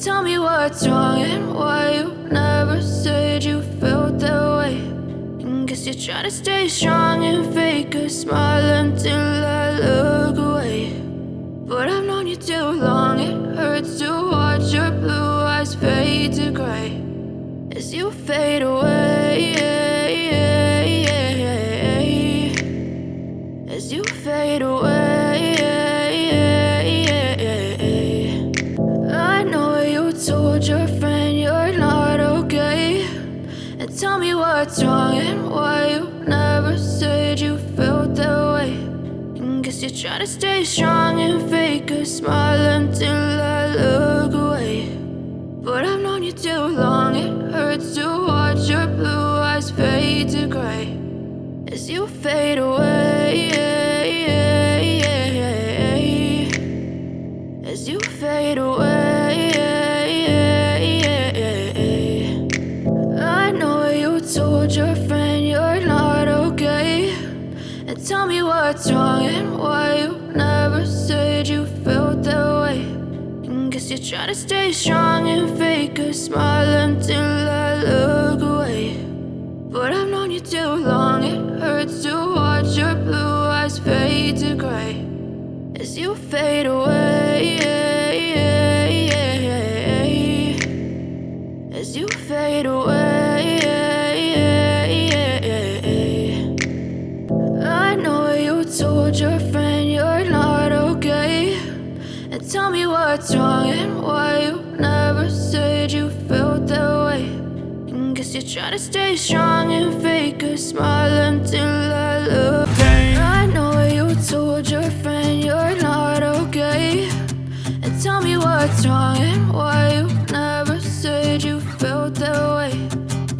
Tell me what's wrong and why you never said you felt that way. And guess you're trying to stay strong and fake a smile until I look away. But I've known you too long, it hurts to watch your blue eyes fade to gray as you fade away, as you fade away. I know you told your friend you're not okay, and tell me what's wrong and why you never said you felt that way. And guess you're trying to stay strong and fake a smile until I look away. But I've known you too long, it hurts to watch your blue eyes fade to gray as you fade away, as you fade away. I know you told your friend you're not okay, and tell me what's wrong and why you never said you felt that way. And guess you're trying to stay strong and fake a smile until I look away. But I've known you too long, it hurts to watch your blue eyes fade to gray as you fade away, as you fade away. I know you told your friend you're not okay, and tell me what's wrong and why you never said you felt that way. And guess you're trying to stay strong and fake a smile until I look. I know you told your friend you're not okay, and tell me what's wrong and why you never said you felt that way.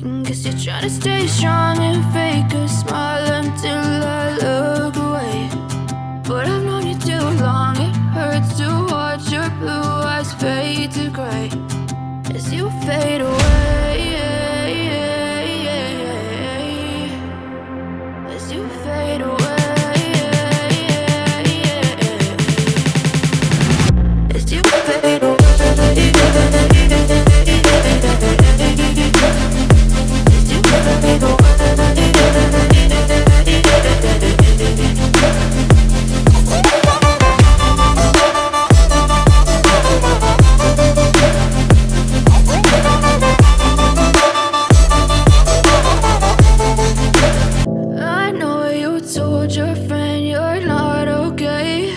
And guess you're trying to stay strong and fake a smile until I look away. But I've known you too long, it hurts to watch your blue eyes fade to gray as you fade away, as you fade away. As you fade away, as you fade away. I know you told your friend you're not okay,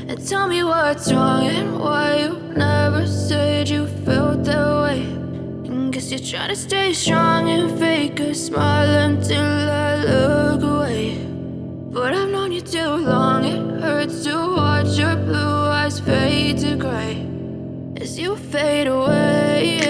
and tell me what's wrong and why you never said you felt that way. And guess you're trying to stay strong and fake a smile until I look away. But I've known you too long, it hurts to watch your blue eyes fade to gray as you fade away.